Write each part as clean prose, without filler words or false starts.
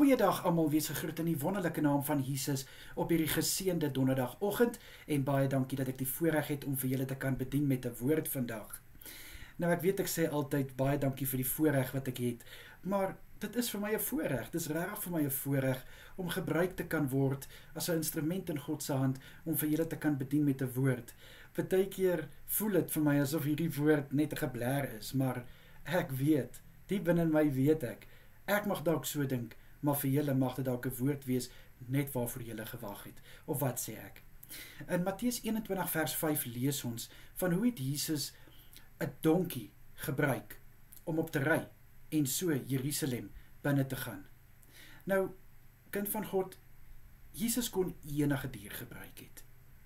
Goeiedag almal, wees gegroet in die wonderlike naam van Jesus op hierdie geseënde donderdagoggend en baie dankie dat ek die voorreg het om vir julle te kan bedien met 'n woord vandag. Nou ek weet ek sê altyd baie dankie vir die voorreg wat ek het, maar dit is vir my 'n voorreg, dit is regtig vir my 'n voorreg om gebruik te kan word as 'n instrument in God se hand om vir julle te kan bedien met 'n woord. Partykeer voel dit vir my asof hierdie woord net 'n geblær is, maar ek weet, diep binne in my weet ek mag dalk so dink, maar vir julle mag dit dalk 'n woord wees net waarvoor julle gewag het. Of wat sê ek? In Matteus 21 vers 5 lees ons van hoe het Jesus 'n donkie gebruik om op te ry en so Jerusalem binne te gaan. Nou, kind van God, Jesus kon enige dier gebruik het.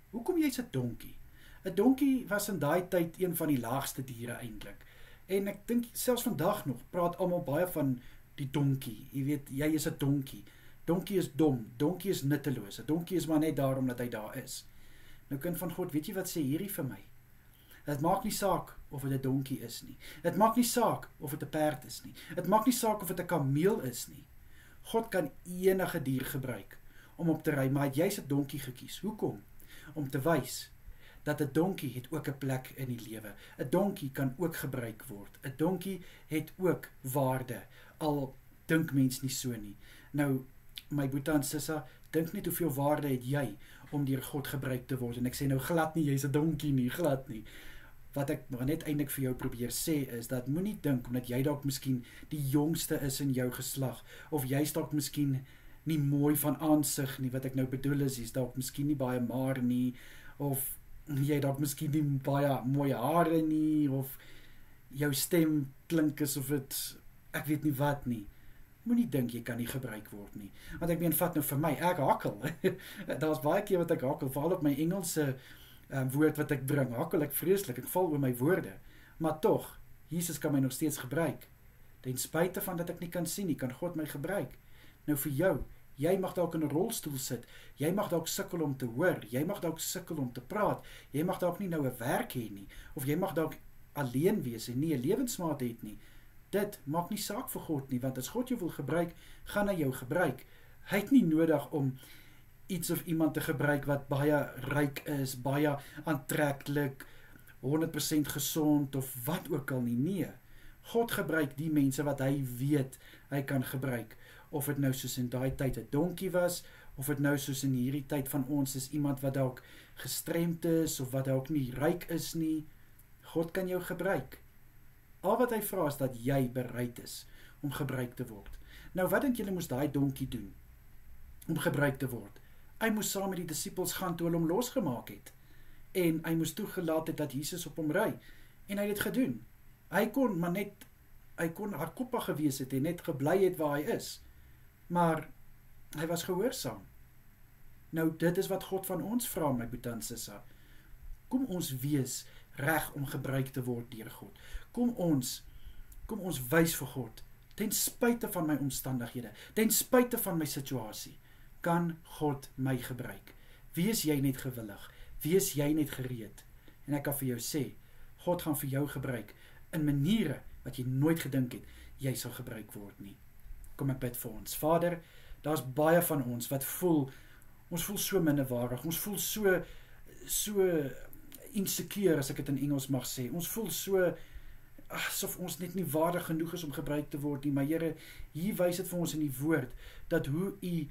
Hoekom jy's 'n donkie? 'n Donkie was in daai tyd een van die laagste diere eintlik. En ek dink selfs vandag nog praat almal baie van die donkie. Jy weet, jy is 'n donkie. Donkie is dom, donkie is nutteloos. 'n Donkie is maar net daar omdat hy daar is. Nou kind van God, weet jy wat sê hierdie vir my? Het maak nie saak of dit 'n donkie is nie. Het maak nie saak of dit 'n perd is nie. Het maak nie saak of dit 'n kameel is nie. God kan enige dier gebruik om op te ry, maar het jy's 'n donkie gekies. Hoekom? Om te wys dat 'n donkie het ook 'n plek in die lewe. 'n Donkie kan ook gebruik word. 'n Donkie het ook waarde, al dink mens nie so nie. Nou, my boetie en sissa, dink net hoeveel waarde het jy om deur God gebruik te word. En ek sê nou glad nie, jy's 'n donkie nie, glad nie. Wat ek maar net eintlik vir jou probeer sê is, dat moenie dink, omdat jy dalk miskien die jongste is in jou geslag, of jy's dalk miskien nie mooi van aansig nie, wat ek nou bedoel is dalk miskien nie baie maar nie, of jy dalk miskien nie baie mooi hare nie, of jou stem klink asof dit, ek weet nie wat nie. Moenie dink jy kan nie gebruik word nie. Want ek meen, vat nou vir my, ek hakkel. Daar's baie keer wat ek hakkel, veral op my Engelse woord wat ek bring, hakkel ek vreeslik, ek val oor my woorde. Maar tog, Jesus kan my nog steeds gebruik. Ten spyte van dat ek nie kan sien nie, kan God my gebruik. Nou vir jou, jy mag dalk in 'n rolstoel sit, jy mag dalk sukkel om te hoor, jy mag dalk sukkel om te praat, jy mag dalk nie nou 'n werk hê nie, of jy mag dalk alleen wees en nie 'n lewensmaat het nie. Dit maak nie saak vir God nie, want as God jou wil gebruik, gaan hy jou gebruik. Hy het nie nodig om iets of iemand te gebruik wat baie ryk is, baie aantreklik, 100% gesond of wat ook al nie. Nee, God gebruik die mense wat hy weet hy kan gebruik. Of het nou soos in daai tyd 'n donkie was, of het nou soos in hierdie tyd van ons is iemand wat dalk gestremd is, of wat dalk nie ryk is nie. God kan jou gebruik. Al wat hy vra is dat jy bereid is om gebruik te word. Nou wat dink julle moes daai donkie doen om gebruik te word? Hy moes saam met die disippels gaan toe hulle hom losgemaak het. En hy moes toegelaat het dat Jesus op hom ry. En hy het dit gedoen. Hy kon hardkoppig gewees het en net gebly het waar hy is. Maar hy was gehoorsaam. Nou dit is wat God van ons vra, my boetie en sissa. Kom ons wees reg om gebruik te word deur God. Kom ons wys vir God, ten spyte van my omstandighede, ten spyte van my situasie, kan God my gebruik. Wees jy net gewillig, wees jy net gereed. En ek kan vir jou sê, God gaan vir jou gebruik in maniere wat jy nooit gedink het, jy sal gebruik word nie. Kom ek bid vir ons. Vader, daar's baie van ons wat ons voel so minderwaardig, ons voel so insecure, as ek dit in Engels mag sê. Ons voel so asof ons net nie waardig genoeg is om gebruik te word nie, maar Here, hier wys dit vir ons in die woord, dat hoe u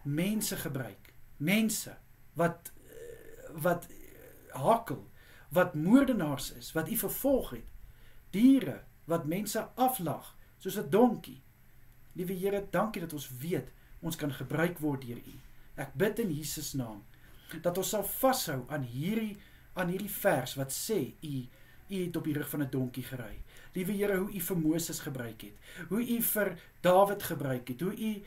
mense gebruik, mense wat hakkel, wat moordenaars is, wat u vervolg het, diere wat mense aflag, soos 'n donkie. Liewe Here, dankie dat ons weet, ons kan gebruik word deur u. Ek bid in Jesus naam, dat ons sal vashou aan hierdie vers wat sê, u het op die rug van 'n donkie gery. Liewe Here, hoe u vir Moses gebruik het, hoe u vir Dawid gebruik het, hoe u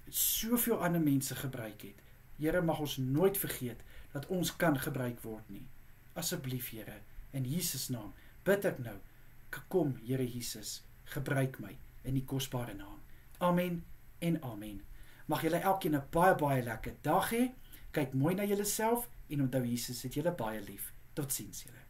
soveel ander mense gebruik het. Here, mag ons nooit vergeet dat ons kan gebruik word nie. Asseblief Here, in Jesus naam, bid ek nou, kom Here Jesus, gebruik my in die kosbare naam. Amen en amen. Mag julle elkeen 'n baie lekker dag hê. Kyk mooi na julleself en onthou Jesus het julle baie lief. Totsiens julle.